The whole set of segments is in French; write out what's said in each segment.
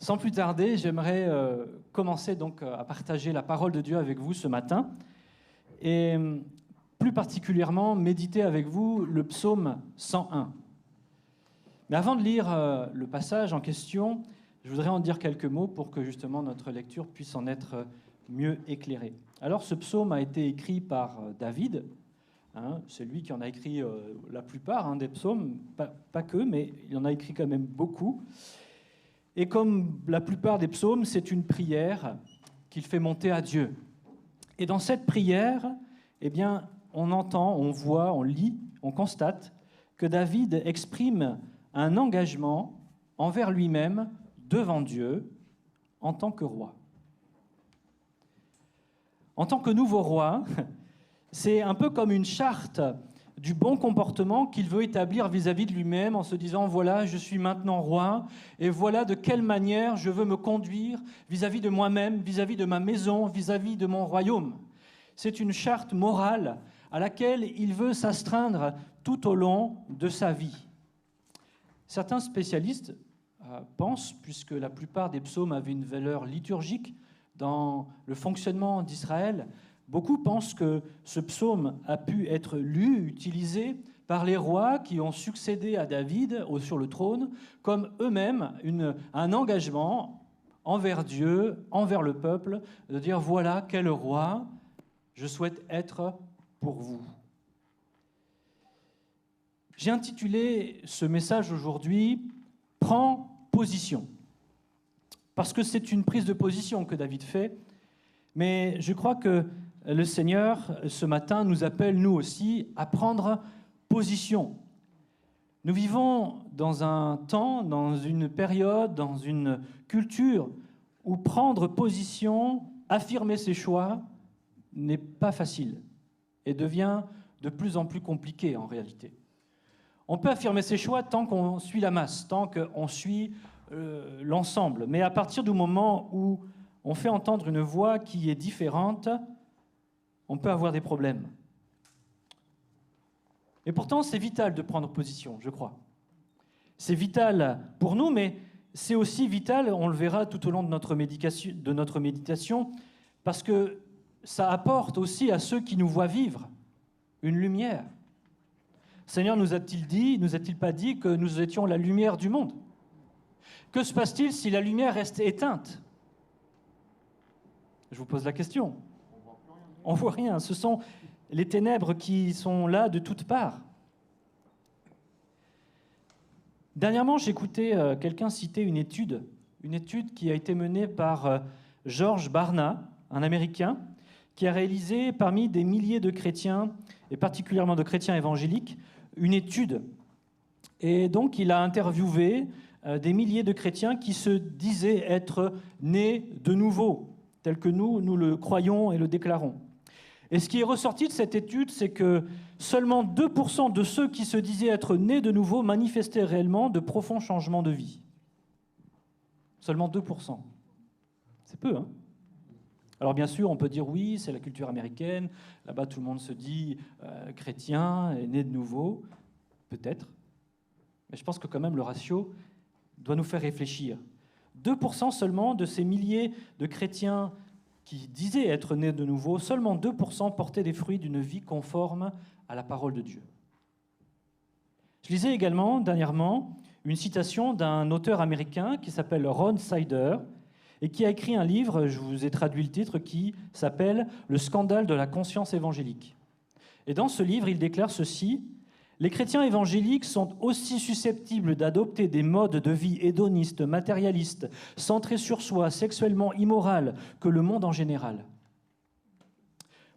Sans plus tarder, j'aimerais commencer donc à partager la parole de Dieu avec vous ce matin et plus particulièrement méditer avec vous le psaume 101. Mais avant de lire le passage en question, je voudrais en dire quelques mots pour que justement notre lecture puisse en être mieux éclairée. Alors ce psaume a été écrit par David, c'est lui qui en a écrit la plupart des psaumes, pas que, mais il en a écrit quand même beaucoup. Et comme la plupart des psaumes, c'est une prière qu'il fait monter à Dieu. Et dans cette prière, eh bien, on entend, on voit, on lit, on constate que David exprime un engagement envers lui-même devant Dieu en tant que roi. En tant que nouveau roi, c'est un peu comme une charte du bon comportement qu'il veut établir vis-à-vis de lui-même en se disant « Voilà, je suis maintenant roi et voilà de quelle manière je veux me conduire vis-à-vis de moi-même, vis-à-vis de ma maison, vis-à-vis de mon royaume. » C'est une charte morale à laquelle il veut s'astreindre tout au long de sa vie. Certains spécialistes pensent, puisque la plupart des psaumes avaient une valeur liturgique dans le fonctionnement d'Israël, beaucoup pensent que ce psaume a pu être lu, utilisé par les rois qui ont succédé à David sur le trône, comme eux-mêmes un engagement envers Dieu, envers le peuple, de dire « Voilà quel roi je souhaite être pour vous ». J'ai intitulé ce message aujourd'hui « Prends position », parce que c'est une prise de position que David fait, mais je crois que le Seigneur, ce matin, nous appelle, nous aussi, à prendre position. Nous vivons dans un temps, dans une période, dans une culture où prendre position, affirmer ses choix, n'est pas facile et devient de plus en plus compliqué en réalité. On peut affirmer ses choix tant qu'on suit la masse, tant qu'on suit l'ensemble. Mais à partir du moment où on fait entendre une voix qui est différente, on peut avoir des problèmes. Et pourtant, c'est vital de prendre position, je crois. C'est vital pour nous, mais c'est aussi vital, on le verra tout au long de notre méditation, parce que ça apporte aussi à ceux qui nous voient vivre une lumière. Le Seigneur nous a-t-il pas dit que nous étions la lumière du monde ? Que se passe-t-il si la lumière reste éteinte ? Je vous pose la question. On ne voit rien. Ce sont les ténèbres qui sont là de toutes parts. Dernièrement, j'écoutais quelqu'un citer une étude qui a été menée par George Barna, un Américain, qui a réalisé parmi des milliers de chrétiens, et particulièrement de chrétiens évangéliques, une étude. Et donc, il a interviewé des milliers de chrétiens qui se disaient être nés de nouveau, tel que nous le croyons et le déclarons. Et ce qui est ressorti de cette étude, c'est que seulement 2% de ceux qui se disaient être nés de nouveau manifestaient réellement de profonds changements de vie. Seulement 2%. C'est peu, hein ? Alors bien sûr, on peut dire oui, c'est la culture américaine, là-bas tout le monde se dit chrétien et né de nouveau, peut-être. Mais je pense que quand même le ratio doit nous faire réfléchir. 2% seulement de ces milliers de chrétiens qui disaient être nés de nouveau, seulement 2% portaient des fruits d'une vie conforme à la parole de Dieu. Je lisais également, dernièrement, une citation d'un auteur américain qui s'appelle Ron Sider et qui a écrit un livre, je vous ai traduit le titre, qui s'appelle « Le scandale de la conscience évangélique ». Et dans ce livre, il déclare ceci: « Les chrétiens évangéliques sont aussi susceptibles d'adopter des modes de vie hédonistes, matérialistes, centrés sur soi, sexuellement immorales que le monde en général. »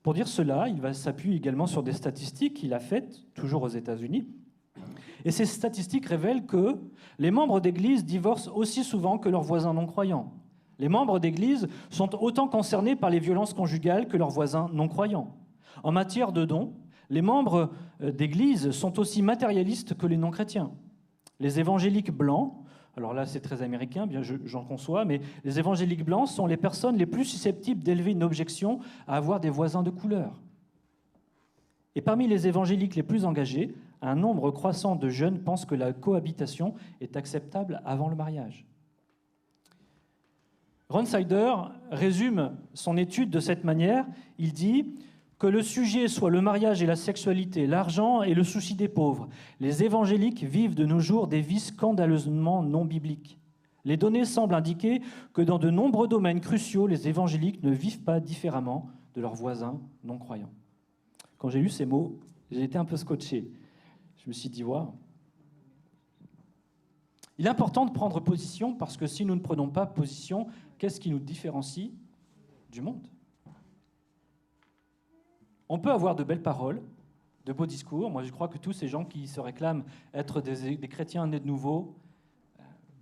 Pour dire cela, il s'appuie également sur des statistiques qu'il a faites, toujours aux États-Unis. Et ces statistiques révèlent que les membres d'Église divorcent aussi souvent que leurs voisins non-croyants. Les membres d'Église sont autant concernés par les violences conjugales que leurs voisins non-croyants. En matière de dons, les membres d'Église sont aussi matérialistes que les non-chrétiens. Les évangéliques blancs, alors là c'est très américain, bien j'en conçois, mais les évangéliques blancs sont les personnes les plus susceptibles d'élever une objection à avoir des voisins de couleur. Et parmi les évangéliques les plus engagés, un nombre croissant de jeunes pensent que la cohabitation est acceptable avant le mariage. Ron Sider résume son étude de cette manière. Il dit que le sujet soit le mariage et la sexualité, l'argent et le souci des pauvres. Les évangéliques vivent de nos jours des vies scandaleusement non bibliques. Les données semblent indiquer que dans de nombreux domaines cruciaux, les évangéliques ne vivent pas différemment de leurs voisins non-croyants. Quand j'ai lu ces mots, j'ai été un peu scotché. Je me suis dit, waouh. Il est important de prendre position parce que si nous ne prenons pas position, qu'est-ce qui nous différencie du monde ? On peut avoir de belles paroles, de beaux discours. Moi, je crois que tous ces gens qui se réclament être des chrétiens nés de nouveau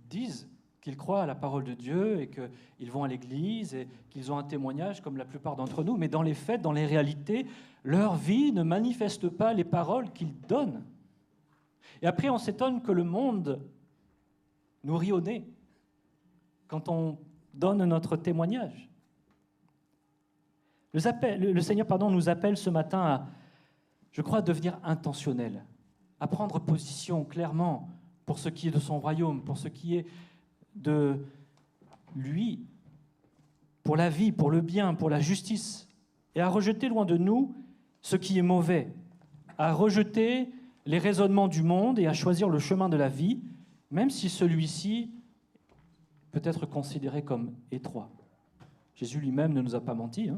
disent qu'ils croient à la parole de Dieu et qu'ils vont à l'église et qu'ils ont un témoignage comme la plupart d'entre nous. Mais dans les faits, dans les réalités, leur vie ne manifeste pas les paroles qu'ils donnent. Et après, on s'étonne que le monde nous rit au nez quand on donne notre témoignage. Le Seigneur nous appelle ce matin à, je crois, devenir intentionnel, à prendre position clairement pour ce qui est de son royaume, pour ce qui est de lui, pour la vie, pour le bien, pour la justice, et à rejeter loin de nous ce qui est mauvais, à rejeter les raisonnements du monde et à choisir le chemin de la vie, même si celui-ci peut être considéré comme étroit. Jésus lui-même ne nous a pas menti.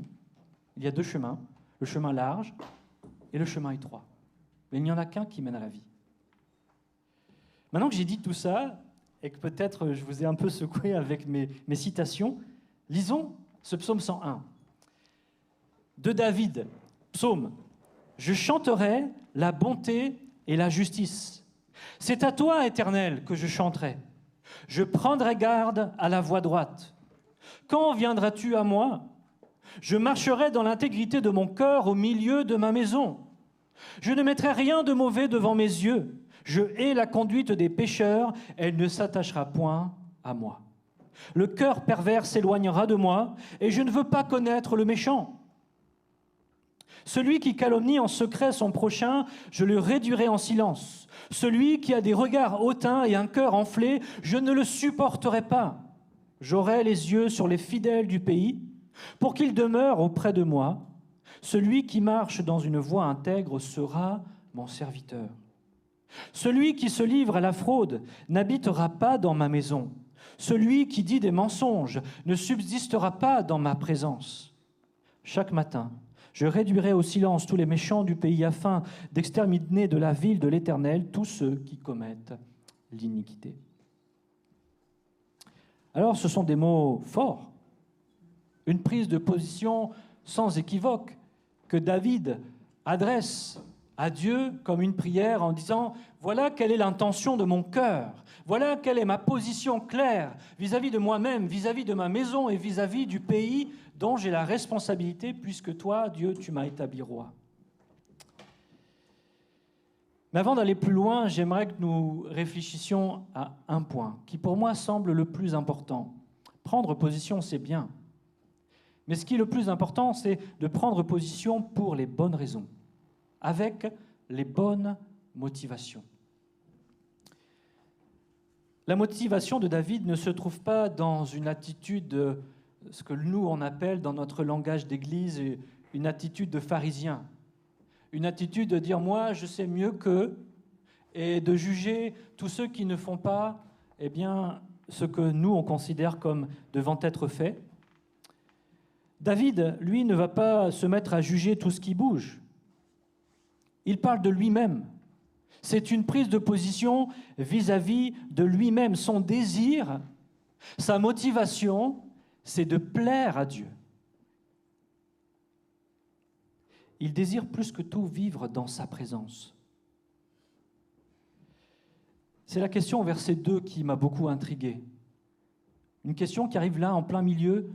Il y a deux chemins, le chemin large et le chemin étroit. Mais il n'y en a qu'un qui mène à la vie. Maintenant que j'ai dit tout ça, et que peut-être je vous ai un peu secoué avec mes citations, lisons ce psaume 101. De David, psaume. « Je chanterai la bonté et la justice. C'est à toi, Éternel, que je chanterai. Je prendrai garde à la voie droite. Quand viendras-tu à moi ? Je marcherai dans l'intégrité de mon cœur au milieu de ma maison. Je ne mettrai rien de mauvais devant mes yeux. Je hais la conduite des pécheurs, elle ne s'attachera point à moi. Le cœur pervers s'éloignera de moi, et je ne veux pas connaître le méchant. Celui qui calomnie en secret son prochain, je le réduirai en silence. Celui qui a des regards hautains et un cœur enflé, je ne le supporterai pas. J'aurai les yeux sur les fidèles du pays, pour qu'ils demeurent auprès de moi. Celui qui marche dans une voie intègre sera mon serviteur. Celui qui se livre à la fraude n'habitera pas dans ma maison. Celui qui dit des mensonges ne subsistera pas dans ma présence. Chaque matin, je réduirai au silence tous les méchants du pays afin d'exterminer de la ville de l'Éternel tous ceux qui commettent l'iniquité. Alors, ce sont des mots forts, une prise de position sans équivoque que David adresse à Dieu comme une prière en disant « Voilà quelle est l'intention de mon cœur, voilà quelle est ma position claire vis-à-vis de moi-même, vis-à-vis de ma maison et vis-à-vis du pays dont j'ai la responsabilité puisque toi, Dieu, tu m'as établi roi. » Mais avant d'aller plus loin, j'aimerais que nous réfléchissions à un point qui pour moi semble le plus important. Prendre position, c'est bien. Mais ce qui est le plus important, c'est de prendre position pour les bonnes raisons, avec les bonnes motivations. La motivation de David ne se trouve pas dans une attitude, ce que nous on appelle dans notre langage d'église, une attitude de pharisien. Une attitude de dire « moi, je sais mieux qu'eux » et de juger tous ceux qui ne font pas ce que nous, on considère comme devant être fait. David, lui, ne va pas se mettre à juger tout ce qui bouge. Il parle de lui-même. C'est une prise de position vis-à-vis de lui-même. Son désir, sa motivation, c'est de plaire à Dieu. Il désire plus que tout vivre dans sa présence. C'est la question au verset 2 qui m'a beaucoup intrigué. Une question qui arrive là en plein milieu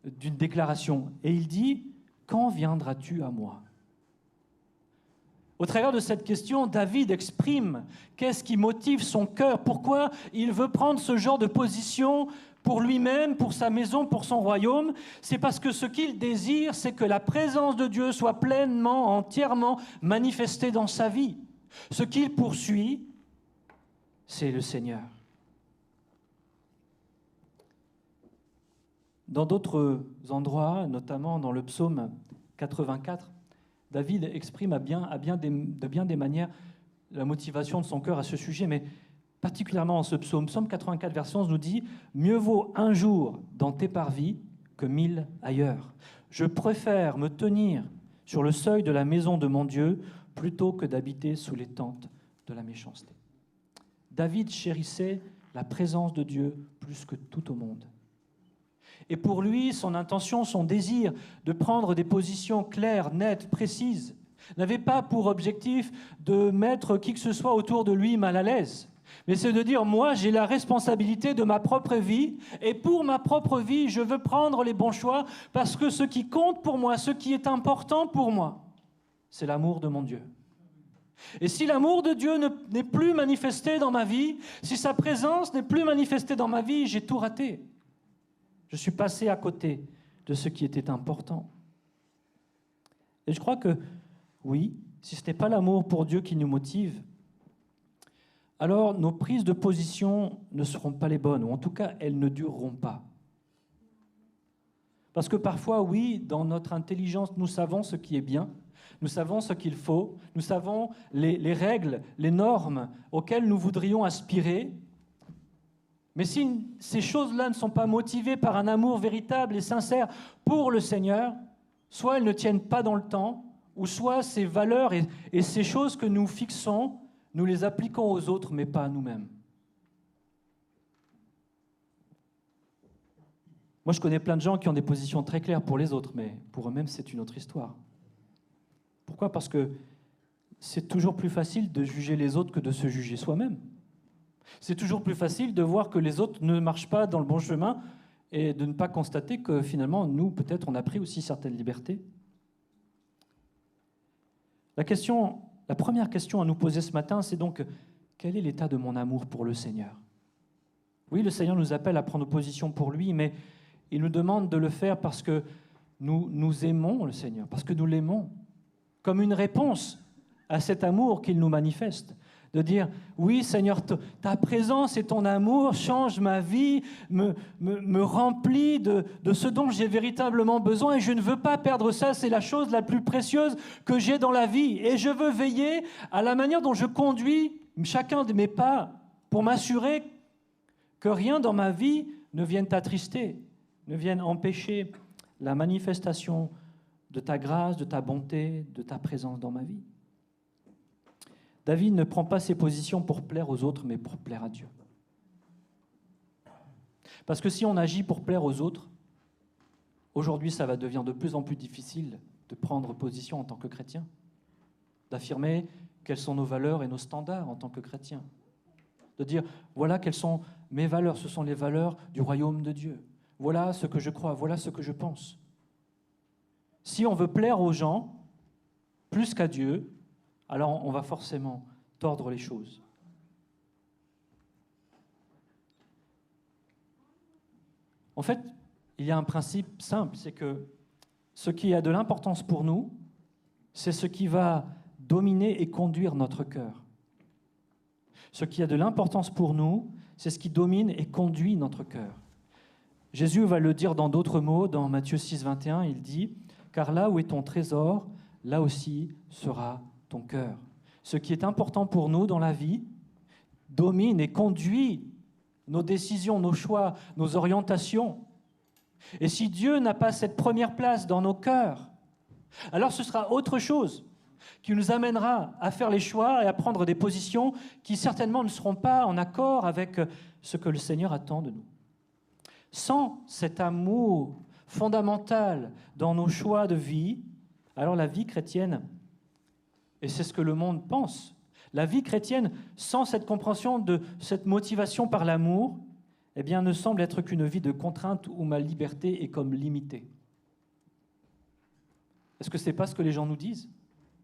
d'une déclaration. Et il dit « Quand viendras-tu à moi ?» Au travers de cette question, David exprime qu'est-ce qui motive son cœur, pourquoi il veut prendre ce genre de position pour lui-même, pour sa maison, pour son royaume. C'est parce que ce qu'il désire, c'est que la présence de Dieu soit pleinement, entièrement manifestée dans sa vie. Ce qu'il poursuit, c'est le Seigneur. Dans d'autres endroits, notamment dans le psaume 84, David exprime de bien des manières la motivation de son cœur à ce sujet, mais particulièrement en ce psaume. Psaume 84, verset 11 nous dit « Mieux vaut un jour dans tes parvis que 1000 ailleurs. Je préfère me tenir sur le seuil de la maison de mon Dieu plutôt que d'habiter sous les tentes de la méchanceté. » David chérissait la présence de Dieu plus que tout au monde. Et pour lui, son intention, son désir de prendre des positions claires, nettes, précises, n'avait pas pour objectif de mettre qui que ce soit autour de lui mal à l'aise. Mais c'est de dire, moi, j'ai la responsabilité de ma propre vie, et pour ma propre vie, je veux prendre les bons choix, parce que ce qui compte pour moi, ce qui est important pour moi, c'est l'amour de mon Dieu. Et si l'amour de Dieu n'est plus manifesté dans ma vie, si sa présence n'est plus manifestée dans ma vie, j'ai tout raté. Je suis passé à côté de ce qui était important. Et je crois que, oui, si ce n'est pas l'amour pour Dieu qui nous motive, alors nos prises de position ne seront pas les bonnes, ou en tout cas, elles ne dureront pas. Parce que parfois, oui, dans notre intelligence, nous savons ce qui est bien, nous savons ce qu'il faut, nous savons les règles, les normes auxquelles nous voudrions aspirer. Mais si ces choses-là ne sont pas motivées par un amour véritable et sincère pour le Seigneur, soit elles ne tiennent pas dans le temps, ou soit ces valeurs et ces choses que nous fixons, nous les appliquons aux autres, mais pas à nous-mêmes. Moi, je connais plein de gens qui ont des positions très claires pour les autres, mais pour eux-mêmes, c'est une autre histoire. Pourquoi ? Parce que c'est toujours plus facile de juger les autres que de se juger soi-même. C'est toujours plus facile de voir que les autres ne marchent pas dans le bon chemin et de ne pas constater que finalement, nous, peut-être, on a pris aussi certaines libertés. La première question à nous poser ce matin, c'est donc, quel est l'état de mon amour pour le Seigneur ? Oui, le Seigneur nous appelle à prendre position pour lui, mais il nous demande de le faire parce que nous aimons le Seigneur, parce que nous l'aimons, comme une réponse à cet amour qu'il nous manifeste. De dire, oui Seigneur, ta présence et ton amour changent ma vie, me remplit de ce dont j'ai véritablement besoin et je ne veux pas perdre ça, c'est la chose la plus précieuse que j'ai dans la vie. Et je veux veiller à la manière dont je conduis chacun de mes pas pour m'assurer que rien dans ma vie ne vienne t'attrister, ne vienne empêcher la manifestation de ta grâce, de ta bonté, de ta présence dans ma vie. David ne prend pas ses positions pour plaire aux autres, mais pour plaire à Dieu. Parce que si on agit pour plaire aux autres, aujourd'hui, ça va devenir de plus en plus difficile de prendre position en tant que chrétien, d'affirmer quelles sont nos valeurs et nos standards en tant que chrétien, de dire, voilà quelles sont mes valeurs, ce sont les valeurs du royaume de Dieu. Voilà ce que je crois, voilà ce que je pense. Si on veut plaire aux gens plus qu'à Dieu, alors on va forcément tordre les choses. En fait, il y a un principe simple, c'est que ce qui a de l'importance pour nous, c'est ce qui va dominer et conduire notre cœur. Ce qui a de l'importance pour nous, c'est ce qui domine et conduit notre cœur. Jésus va le dire dans d'autres mots, dans Matthieu 6, 21, il dit « Car là où est ton trésor, là aussi sera ton cœur. » Ce qui est important pour nous dans la vie domine et conduit nos décisions, nos choix, nos orientations. Et si Dieu n'a pas cette première place dans nos cœurs, alors ce sera autre chose qui nous amènera à faire les choix et à prendre des positions qui certainement ne seront pas en accord avec ce que le Seigneur attend de nous. Sans cet amour fondamental dans nos choix de vie, alors la vie chrétienne, et c'est ce que le monde pense, la vie chrétienne, sans cette compréhension de cette motivation par l'amour, eh bien, ne semble être qu'une vie de contrainte où ma liberté est comme limitée. Est-ce que ce n'est pas ce que les gens nous disent ?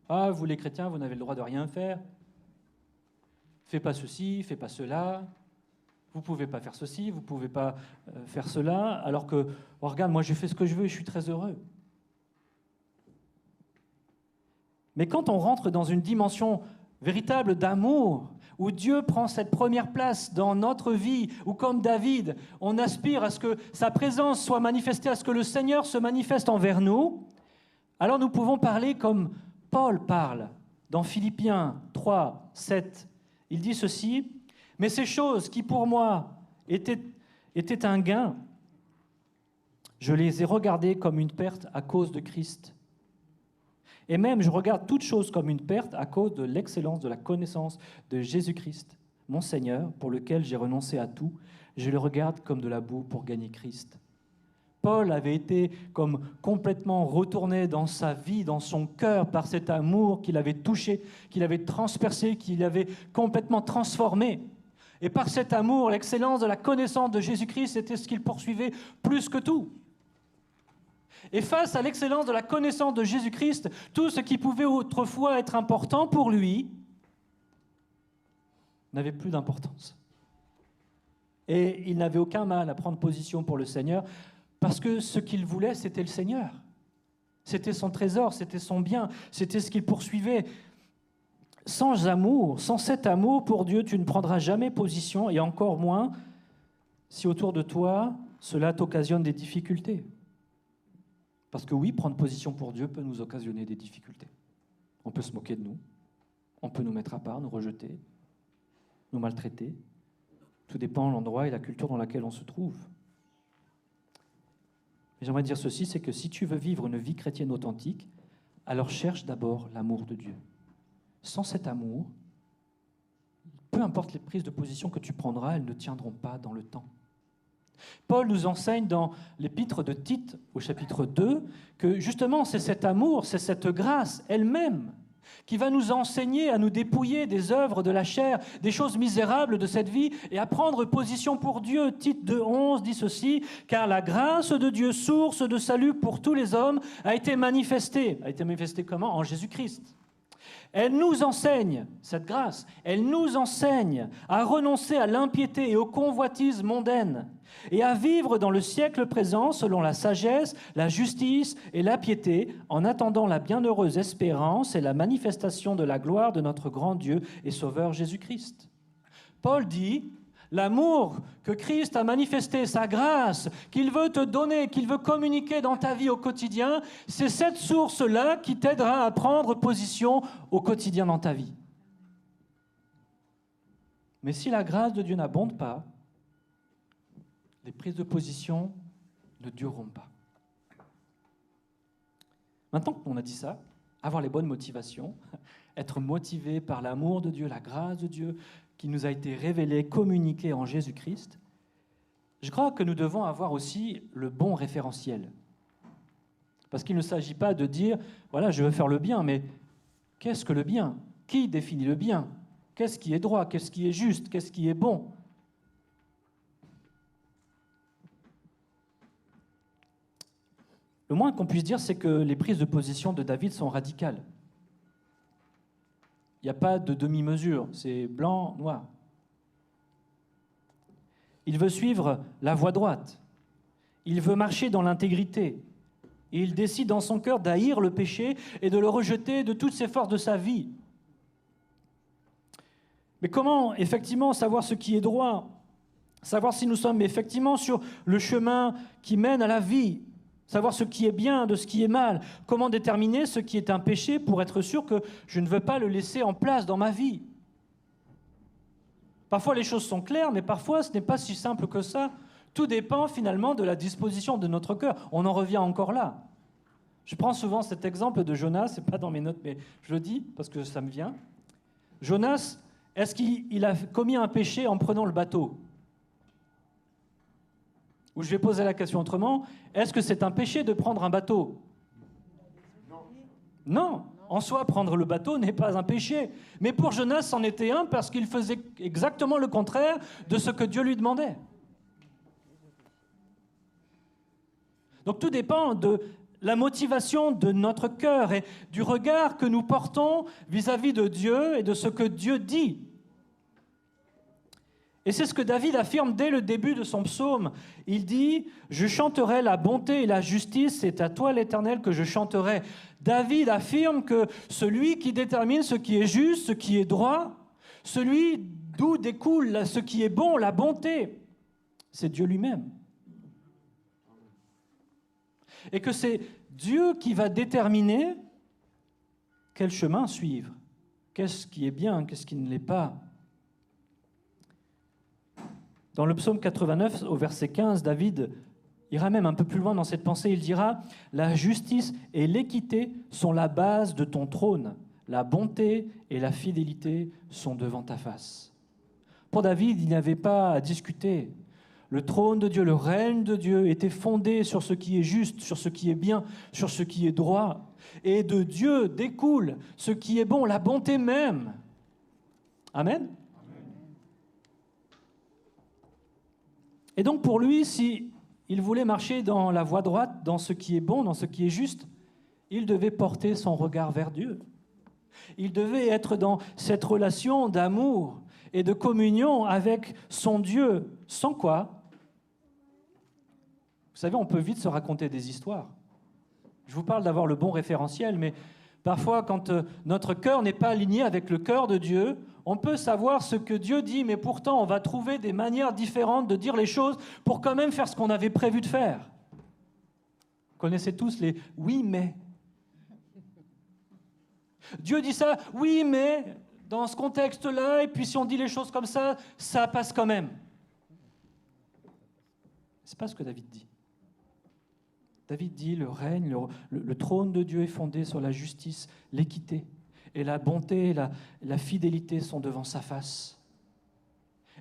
Ah, vous les chrétiens, vous n'avez le droit de rien faire. Fais pas ceci, fais pas cela. Vous ne pouvez pas faire ceci, vous ne pouvez pas faire cela. Alors que, oh, regarde, moi, je fais ce que je veux et je suis très heureux. Mais quand on rentre dans une dimension véritable d'amour, où Dieu prend cette première place dans notre vie, où comme David, on aspire à ce que sa présence soit manifestée, à ce que le Seigneur se manifeste envers nous, alors nous pouvons parler comme Paul parle dans Philippiens 3, 7. Il dit ceci, « Mais ces choses qui pour moi étaient un gain, je les ai regardées comme une perte à cause de Christ. Et même, je regarde toutes choses comme une perte à cause de l'excellence de la connaissance de Jésus-Christ, mon Seigneur, pour lequel j'ai renoncé à tout. Je le regarde comme de la boue pour gagner Christ. » Paul avait été comme complètement retourné dans sa vie, dans son cœur, par cet amour qu'il avait touché, qu'il avait transpercé, qu'il avait complètement transformé. Et par cet amour, l'excellence de la connaissance de Jésus-Christ, c'était ce qu'il poursuivait plus que tout. Et face à l'excellence de la connaissance de Jésus-Christ, tout ce qui pouvait autrefois être important pour lui n'avait plus d'importance. Et il n'avait aucun mal à prendre position pour le Seigneur, parce que ce qu'il voulait, c'était le Seigneur. C'était son trésor, c'était son bien, c'était ce qu'il poursuivait. Sans amour, sans cet amour pour Dieu, tu ne prendras jamais position, et encore moins si autour de toi, cela t'occasionne des difficultés. Parce que oui, prendre position pour Dieu peut nous occasionner des difficultés. On peut se moquer de nous, on peut nous mettre à part, nous rejeter, nous maltraiter. Tout dépend de l'endroit et la culture dans laquelle on se trouve. Mais j'aimerais dire ceci, c'est que si tu veux vivre une vie chrétienne authentique, alors cherche d'abord l'amour de Dieu. Sans cet amour, peu importe les prises de position que tu prendras, elles ne tiendront pas dans le temps. Paul nous enseigne dans l'épître de Tite, au chapitre 2, que justement c'est cet amour, c'est cette grâce elle-même qui va nous enseigner à nous dépouiller des œuvres de la chair, des choses misérables de cette vie et à prendre position pour Dieu. Tite 2,11 dit ceci, « Car la grâce de Dieu, source de salut pour tous les hommes, a été manifestée. » A été manifestée comment ? En Jésus-Christ. Elle nous enseigne, cette grâce, elle nous enseigne à renoncer à l'impiété et aux convoitises mondaines et à vivre dans le siècle présent selon la sagesse, la justice et la piété, en attendant la bienheureuse espérance et la manifestation de la gloire de notre grand Dieu et Sauveur Jésus-Christ. Paul dit, l'amour que Christ a manifesté, sa grâce qu'il veut te donner, qu'il veut communiquer dans ta vie au quotidien, c'est cette source-là qui t'aidera à prendre position au quotidien dans ta vie. Mais si la grâce de Dieu n'abonde pas, les prises de position ne dureront pas. Maintenant qu'on a dit ça, avoir les bonnes motivations, être motivé par l'amour de Dieu, la grâce de Dieu, qui nous a été révélé, communiqué en Jésus-Christ, je crois que nous devons avoir aussi le bon référentiel. Parce qu'il ne s'agit pas de dire, voilà, je veux faire le bien, mais qu'est-ce que le bien ? Qui définit le bien ? Qu'est-ce qui est droit ? Qu'est-ce qui est juste ? Qu'est-ce qui est bon ? Le moins qu'on puisse dire, c'est que les prises de position de David sont radicales. Il n'y a pas de demi-mesure, c'est blanc, noir. Il veut suivre la voie droite. Il veut marcher dans l'intégrité. Et il décide dans son cœur d'haïr le péché et de le rejeter de toutes ses forces de sa vie. Mais comment, effectivement, savoir ce qui est droit ? Savoir si nous sommes effectivement sur le chemin qui mène à la vie ? Savoir ce qui est bien de ce qui est mal. Comment déterminer ce qui est un péché pour être sûr que je ne veux pas le laisser en place dans ma vie. Parfois les choses sont claires, mais parfois ce n'est pas si simple que ça. Tout dépend finalement de la disposition de notre cœur. On en revient encore là. Je prends souvent cet exemple de Jonas, ce n'est pas dans mes notes, mais je le dis parce que ça me vient. Jonas, est-ce qu'il a commis un péché en prenant le bateau ? Ou je vais poser la question autrement, est-ce que c'est un péché de prendre un bateau ? Non, en soi, prendre le bateau n'est pas un péché. Mais pour Jonas, c'en était un parce qu'il faisait exactement le contraire de ce que Dieu lui demandait. Donc tout dépend de la motivation de notre cœur et du regard que nous portons vis-à-vis de Dieu et de ce que Dieu dit. Et c'est ce que David affirme dès le début de son psaume. Il dit « Je chanterai la bonté et la justice, c'est à toi l'Éternel que je chanterai ». David affirme que celui qui détermine ce qui est juste, ce qui est droit, celui d'où découle ce qui est bon, la bonté, c'est Dieu lui-même. Et que c'est Dieu qui va déterminer quel chemin suivre, qu'est-ce qui est bien, qu'est-ce qui ne l'est pas. Dans le psaume 89, au verset 15, David ira même un peu plus loin dans cette pensée. Il dira « La justice et l'équité sont la base de ton trône. La bonté et la fidélité sont devant ta face. » Pour David, il n'y avait pas à discuter. Le trône de Dieu, le règne de Dieu était fondé sur ce qui est juste, sur ce qui est bien, sur ce qui est droit. Et de Dieu découle ce qui est bon, la bonté même. Amen. Et donc pour lui, si il voulait marcher dans la voie droite, dans ce qui est bon, dans ce qui est juste, il devait porter son regard vers Dieu. Il devait être dans cette relation d'amour et de communion avec son Dieu, sans quoi, vous savez, on peut vite se raconter des histoires. Je vous parle d'avoir le bon référentiel, mais parfois, quand notre cœur n'est pas aligné avec le cœur de Dieu, on peut savoir ce que Dieu dit, mais pourtant, on va trouver des manières différentes de dire les choses pour quand même faire ce qu'on avait prévu de faire. Vous connaissez tous les « oui, mais ». Dieu dit ça, oui, mais dans ce contexte-là, et puis si on dit les choses comme ça, ça passe quand même. C'est pas ce que David dit. David dit, le règne, le trône de Dieu est fondé sur la justice, l'équité, et la bonté et la fidélité sont devant sa face.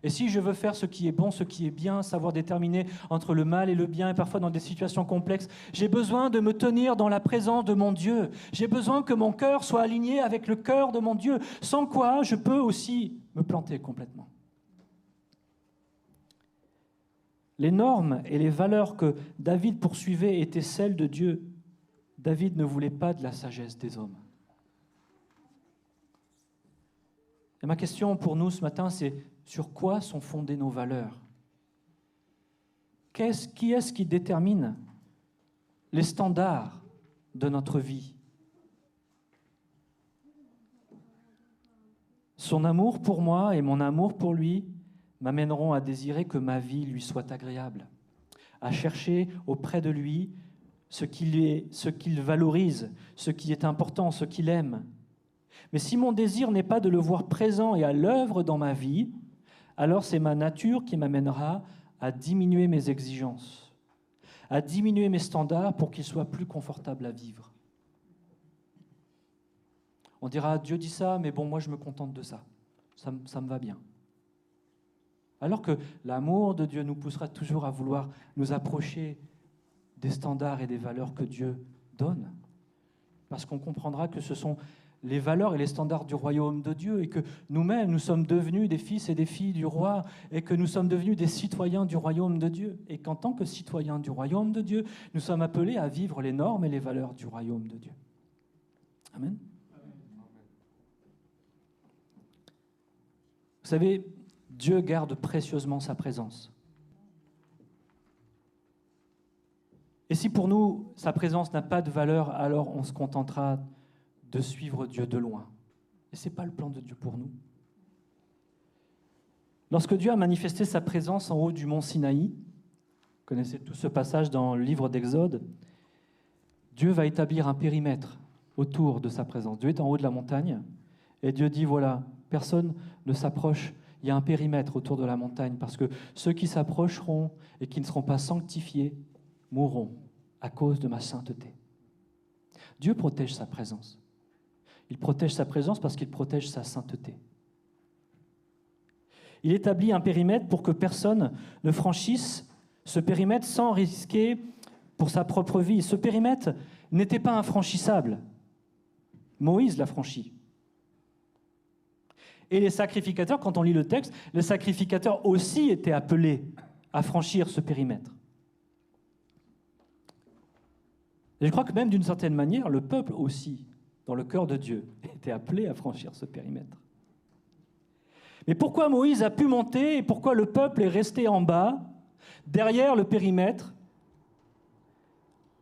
Et si je veux faire ce qui est bon, ce qui est bien, savoir déterminer entre le mal et le bien, et parfois dans des situations complexes, j'ai besoin de me tenir dans la présence de mon Dieu. J'ai besoin que mon cœur soit aligné avec le cœur de mon Dieu, sans quoi je peux aussi me planter complètement. Les normes et les valeurs que David poursuivait étaient celles de Dieu. David ne voulait pas de la sagesse des hommes. Et ma question pour nous ce matin, c'est sur quoi sont fondées nos valeurs ? Qui est-ce qui détermine les standards de notre vie ? Son amour pour moi et mon amour pour lui m'amèneront à désirer que ma vie lui soit agréable, à chercher auprès de lui ce qu'il valorise, ce qui est important, ce qu'il aime. Mais si mon désir n'est pas de le voir présent et à l'œuvre dans ma vie, alors c'est ma nature qui m'amènera à diminuer mes exigences, à diminuer mes standards pour qu'ils soient plus confortables à vivre. On dira, Dieu dit ça, mais bon, moi je me contente de ça. Ça me va bien. Alors que l'amour de Dieu nous poussera toujours à vouloir nous approcher des standards et des valeurs que Dieu donne. Parce qu'on comprendra que ce sont les valeurs et les standards du royaume de Dieu et que nous-mêmes, nous sommes devenus des fils et des filles du roi et que nous sommes devenus des citoyens du royaume de Dieu. Et qu'en tant que citoyens du royaume de Dieu, nous sommes appelés à vivre les normes et les valeurs du royaume de Dieu. Amen. Vous savez, Dieu garde précieusement sa présence. Et si pour nous, sa présence n'a pas de valeur, alors on se contentera de suivre Dieu de loin. Et ce n'est pas le plan de Dieu pour nous. Lorsque Dieu a manifesté sa présence en haut du mont Sinaï, vous connaissez tout ce passage dans le livre d'Exode, Dieu va établir un périmètre autour de sa présence. Dieu est en haut de la montagne et Dieu dit, voilà, personne ne s'approche. Il y a un périmètre autour de la montagne parce que ceux qui s'approcheront et qui ne seront pas sanctifiés mourront à cause de ma sainteté. Dieu protège sa présence. Il protège sa présence parce qu'il protège sa sainteté. Il établit un périmètre pour que personne ne franchisse ce périmètre sans risquer pour sa propre vie. Ce périmètre n'était pas infranchissable. Moïse l'a franchi. Et les sacrificateurs, quand on lit le texte, les sacrificateurs aussi étaient appelés à franchir ce périmètre. Et je crois que même d'une certaine manière, le peuple aussi, dans le cœur de Dieu, était appelé à franchir ce périmètre. Mais pourquoi Moïse a pu monter et pourquoi le peuple est resté en bas, derrière le périmètre?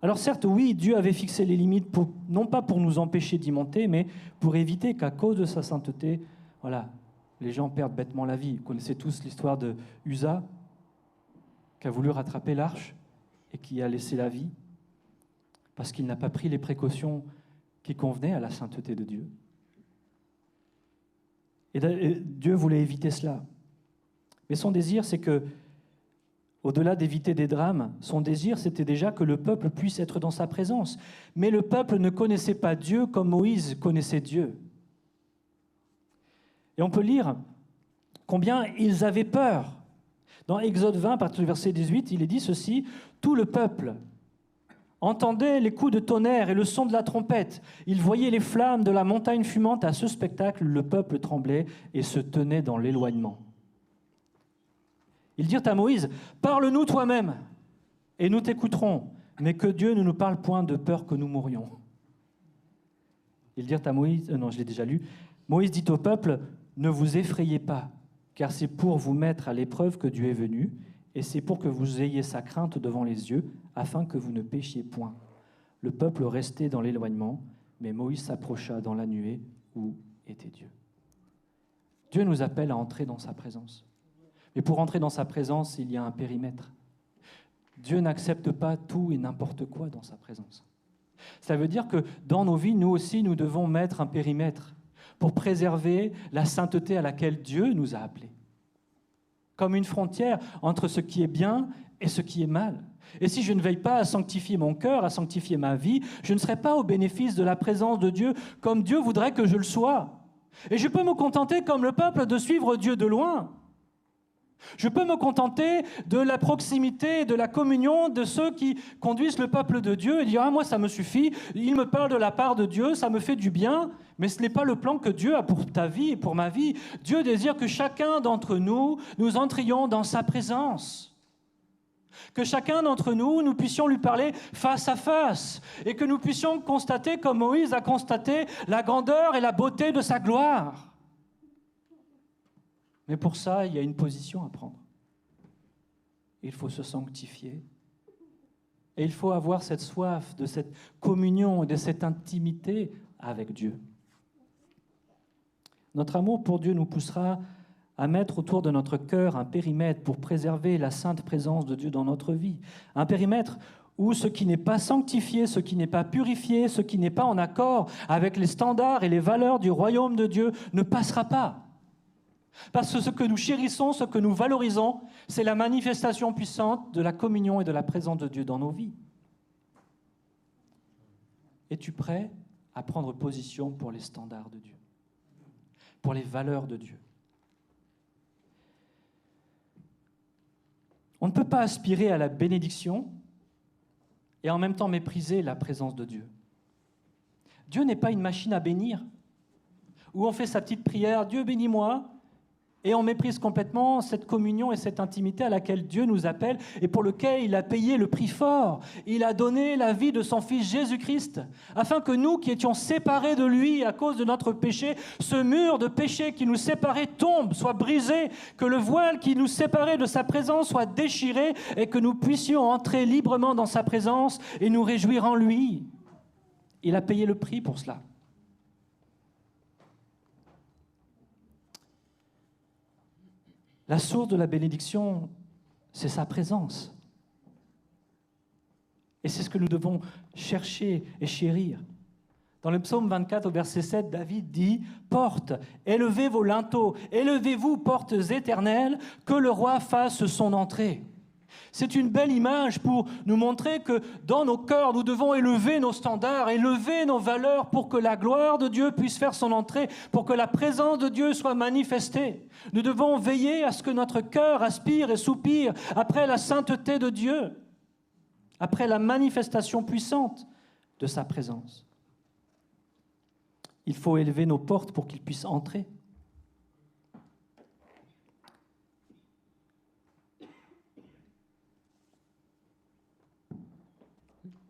Alors certes, oui, Dieu avait fixé les limites, non pas pour nous empêcher d'y monter, mais pour éviter qu'à cause de sa sainteté, voilà, les gens perdent bêtement la vie. Vous connaissez tous l'histoire de Uza, qui a voulu rattraper l'arche et qui a laissé la vie, parce qu'il n'a pas pris les précautions qui convenaient à la sainteté de Dieu. Et Dieu voulait éviter cela. Mais son désir, c'est que, au-delà d'éviter des drames, son désir, c'était déjà que le peuple puisse être dans sa présence. Mais le peuple ne connaissait pas Dieu comme Moïse connaissait Dieu. Et on peut lire combien ils avaient peur. Dans Exode 20, à partir du verset 18, il est dit ceci: « Tout le peuple entendait les coups de tonnerre et le son de la trompette. Il voyait les flammes de la montagne fumante. À ce spectacle, le peuple tremblait et se tenait dans l'éloignement. » Ils dirent à Moïse: « Parle-nous toi-même, et nous t'écouterons, mais que Dieu ne nous parle point de peur que nous mourions. » Ils dirent à Moïse, non, je l'ai déjà lu, Moïse dit au peuple: « Ne vous effrayez pas, car c'est pour vous mettre à l'épreuve que Dieu est venu, et c'est pour que vous ayez sa crainte devant les yeux, afin que vous ne péchiez point. » Le peuple restait dans l'éloignement, mais Moïse s'approcha dans la nuée où était Dieu. Dieu nous appelle à entrer dans sa présence. Mais pour entrer dans sa présence, il y a un périmètre. Dieu n'accepte pas tout et n'importe quoi dans sa présence. Ça veut dire que dans nos vies, nous aussi, nous devons mettre un périmètre pour préserver la sainteté à laquelle Dieu nous a appelés. Comme une frontière entre ce qui est bien et ce qui est mal. Et si je ne veille pas à sanctifier mon cœur, à sanctifier ma vie, je ne serai pas au bénéfice de la présence de Dieu comme Dieu voudrait que je le sois. Et je peux me contenter, comme le peuple, de suivre Dieu de loin. Je peux me contenter de la proximité et de la communion de ceux qui conduisent le peuple de Dieu et dire « Ah, moi, ça me suffit, il me parle de la part de Dieu, ça me fait du bien. » Mais ce n'est pas le plan que Dieu a pour ta vie et pour ma vie. Dieu désire que chacun d'entre nous, nous entrions dans sa présence. Que chacun d'entre nous, nous puissions lui parler face à face et que nous puissions constater, comme Moïse a constaté, la grandeur et la beauté de sa gloire. Mais pour ça, il y a une position à prendre. Il faut se sanctifier. Et il faut avoir cette soif de cette communion et de cette intimité avec Dieu. Notre amour pour Dieu nous poussera à mettre autour de notre cœur un périmètre pour préserver la sainte présence de Dieu dans notre vie. Un périmètre où ce qui n'est pas sanctifié, ce qui n'est pas purifié, ce qui n'est pas en accord avec les standards et les valeurs du royaume de Dieu ne passera pas. Parce que ce que nous chérissons, ce que nous valorisons, c'est la manifestation puissante de la communion et de la présence de Dieu dans nos vies. Es-tu prêt à prendre position pour les standards de Dieu, pour les valeurs de Dieu? On ne peut pas aspirer à la bénédiction et en même temps mépriser la présence de Dieu. Dieu n'est pas une machine à bénir, où on fait sa petite prière « Dieu bénis-moi » et on méprise complètement cette communion et cette intimité à laquelle Dieu nous appelle et pour lequel il a payé le prix fort. Il a donné la vie de son Fils Jésus-Christ, afin que nous qui étions séparés de lui à cause de notre péché, ce mur de péché qui nous séparait tombe, soit brisé, que le voile qui nous séparait de sa présence soit déchiré et que nous puissions entrer librement dans sa présence et nous réjouir en lui. Il a payé le prix pour cela. La source de la bénédiction, c'est sa présence. Et c'est ce que nous devons chercher et chérir. Dans le psaume 24, au verset 7, David dit « Portes, élevez vos linteaux, élevez-vous, portes éternelles, que le roi fasse son entrée. » C'est une belle image pour nous montrer que dans nos cœurs, nous devons élever nos standards, élever nos valeurs pour que la gloire de Dieu puisse faire son entrée, pour que la présence de Dieu soit manifestée. Nous devons veiller à ce que notre cœur aspire et soupire après la sainteté de Dieu, après la manifestation puissante de sa présence. Il faut élever nos portes pour qu'il puisse entrer.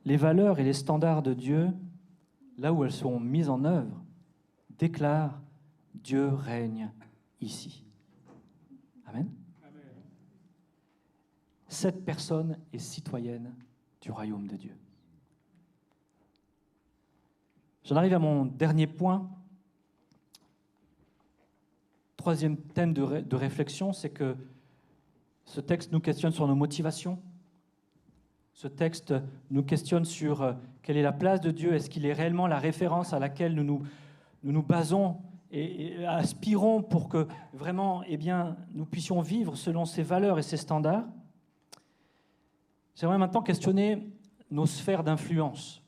Les valeurs et les standards de Dieu, là où elles sont mises en œuvre, déclarent « Dieu règne ici ». Amen. Cette personne est citoyenne du royaume de Dieu. J'en arrive à mon dernier point. Troisième thème de réflexion, c'est que ce texte nous questionne sur nos motivations. Ce texte nous questionne sur quelle est la place de Dieu. Est-ce qu'il est réellement la référence à laquelle nous nous basons et aspirons pour que vraiment nous puissions vivre selon ses valeurs et ses standards? J'aimerais maintenant questionner nos sphères d'influence.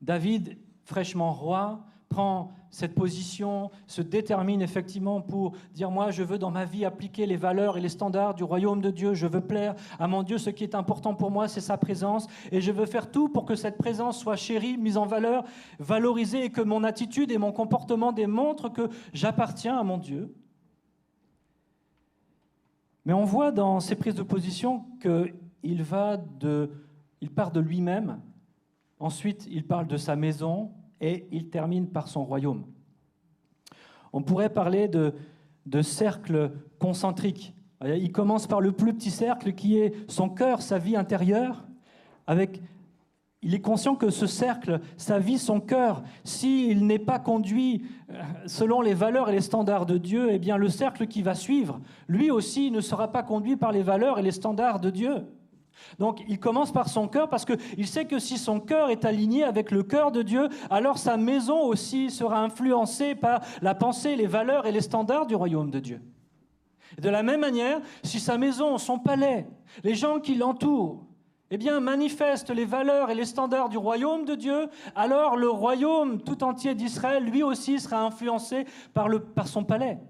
David, fraîchement roi, prend cette position, se détermine effectivement pour dire « Moi, je veux dans ma vie appliquer les valeurs et les standards du royaume de Dieu. Je veux plaire à mon Dieu. Ce qui est important pour moi, c'est sa présence. Et je veux faire tout pour que cette présence soit chérie, mise en valeur, valorisée et que mon attitude et mon comportement démontrent que j'appartiens à mon Dieu. » Mais on voit dans ces prises de position qu'il part de lui-même. Ensuite, il parle de sa maison et il termine par son royaume. On pourrait parler de cercle concentrique. Il commence par le plus petit cercle qui est son cœur, sa vie intérieure. Il est conscient que ce cercle, sa vie, son cœur, s'il n'est pas conduit selon les valeurs et les standards de Dieu, eh bien le cercle qui va suivre, lui aussi, ne sera pas conduit par les valeurs et les standards de Dieu. Donc il commence par son cœur parce qu'il sait que si son cœur est aligné avec le cœur de Dieu, alors sa maison aussi sera influencée par la pensée, les valeurs et les standards du royaume de Dieu. Et de la même manière, si sa maison, son palais, les gens qui l'entourent, manifestent les valeurs et les standards du royaume de Dieu, alors le royaume tout entier d'Israël, lui aussi, sera influencé par son palais.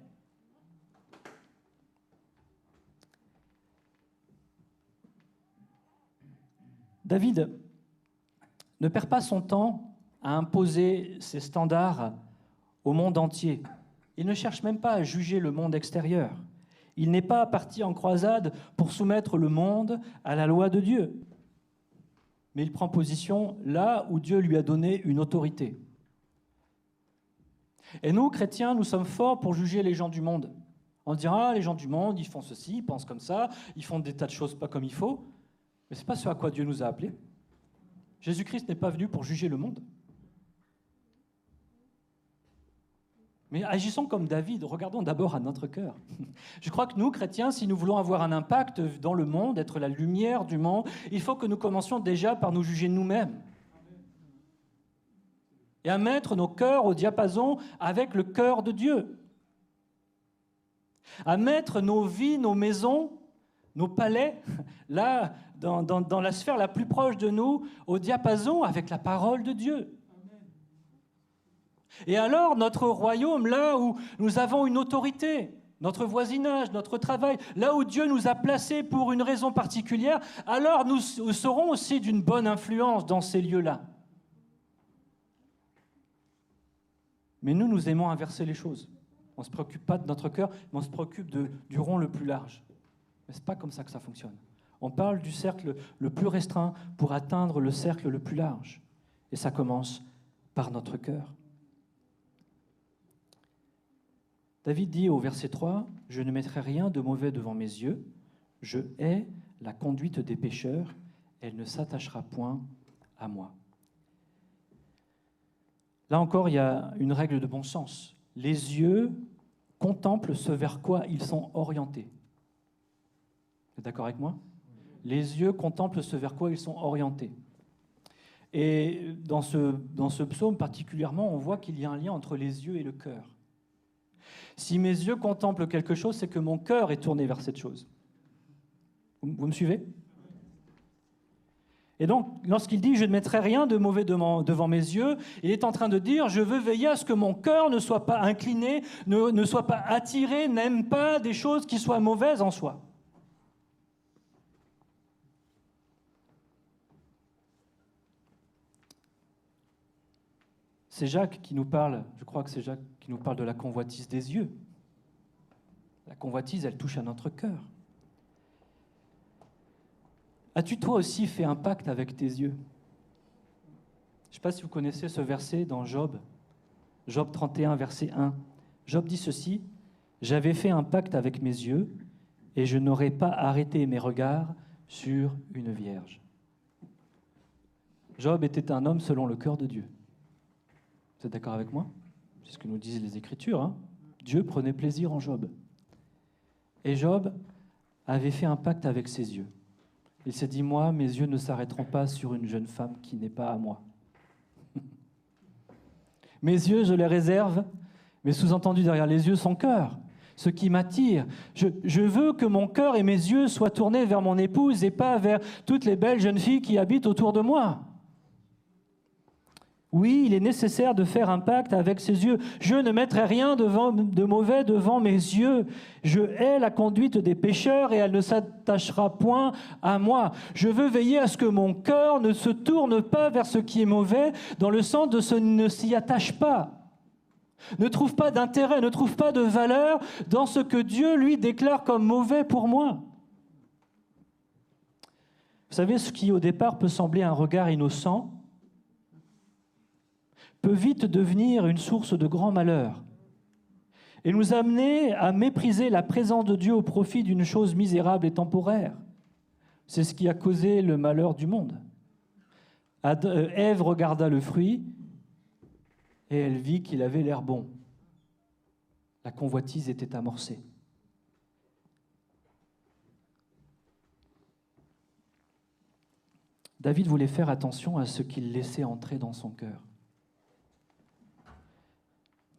David ne perd pas son temps à imposer ses standards au monde entier. Il ne cherche même pas à juger le monde extérieur. Il n'est pas parti en croisade pour soumettre le monde à la loi de Dieu. Mais il prend position là où Dieu lui a donné une autorité. Et nous, chrétiens, nous sommes forts pour juger les gens du monde. On dira, les gens du monde, ils font ceci, ils pensent comme ça, ils font des tas de choses pas comme il faut. Mais ce n'est pas ce à quoi Dieu nous a appelés. Jésus-Christ n'est pas venu pour juger le monde. Mais agissons comme David, regardons d'abord à notre cœur. Je crois que nous, chrétiens, si nous voulons avoir un impact dans le monde, être la lumière du monde, il faut que nous commencions déjà par nous juger nous-mêmes. Et à mettre nos cœurs au diapason avec le cœur de Dieu. À mettre nos vies, nos maisons, nos palais, là, dans la sphère la plus proche de nous, au diapason avec la parole de Dieu. Et alors, notre royaume, là où nous avons une autorité, notre voisinage, notre travail, là où Dieu nous a placés pour une raison particulière, alors nous serons aussi d'une bonne influence dans ces lieux-là. Mais nous aimons inverser les choses. On ne se préoccupe pas de notre cœur, mais on se préoccupe du rond le plus large. Mais ce n'est pas comme ça que ça fonctionne. On parle du cercle le plus restreint pour atteindre le cercle le plus large. Et ça commence par notre cœur. David dit au verset 3, « Je ne mettrai rien de mauvais devant mes yeux. Je hais la conduite des pécheurs. Elle ne s'attachera point à moi. » Là encore, il y a une règle de bon sens. Les yeux contemplent ce vers quoi ils sont orientés. Vous êtes d'accord avec moi ? Les yeux contemplent ce vers quoi ils sont orientés. Et dans ce psaume particulièrement, on voit qu'il y a un lien entre les yeux et le cœur. Si mes yeux contemplent quelque chose, c'est que mon cœur est tourné vers cette chose. Vous me suivez ? Et donc, lorsqu'il dit « je ne mettrai rien de mauvais devant mes yeux », il est en train de dire « je veux veiller à ce que mon cœur ne soit pas incliné, ne soit pas attiré, n'aime pas des choses qui soient mauvaises en soi ». C'est Jacques qui nous parle, je crois que c'est Jacques qui nous parle de la convoitise des yeux. La convoitise, elle touche à notre cœur. As-tu toi aussi fait un pacte avec tes yeux ? Je ne sais pas si vous connaissez ce verset dans Job. Job 31, verset 1. Job dit ceci, « J'avais fait un pacte avec mes yeux et je n'aurais pas arrêté mes regards sur une vierge. Job était un homme selon le cœur de Dieu. Vous êtes d'accord avec moi? C'est ce que nous disent les Écritures, hein? Dieu prenait plaisir en Job. Et Job avait fait un pacte avec ses yeux. Il s'est dit, moi, mes yeux ne s'arrêteront pas sur une jeune femme qui n'est pas à moi. Mes yeux, je les réserve, mais sous-entendu derrière les yeux, son cœur, ce qui m'attire. Je veux que mon cœur et mes yeux soient tournés vers mon épouse et pas vers toutes les belles jeunes filles qui habitent autour de moi. Oui, il est nécessaire de faire un pacte avec ses yeux. Je ne mettrai rien de mauvais devant mes yeux. Je hais la conduite des pécheurs et elle ne s'attachera point à moi. Je veux veiller à ce que mon cœur ne se tourne pas vers ce qui est mauvais, dans le sens de ce ne s'y attache pas. Ne trouve pas d'intérêt, ne trouve pas de valeur dans ce que Dieu lui déclare comme mauvais pour moi. Vous savez, ce qui au départ peut sembler un regard innocent, peut vite devenir une source de grand malheur et nous amener à mépriser la présence de Dieu au profit d'une chose misérable et temporaire. C'est ce qui a causé le malheur du monde. Ève regarda le fruit et elle vit qu'il avait l'air bon. La convoitise était amorcée. David voulait faire attention à ce qu'il laissait entrer dans son cœur.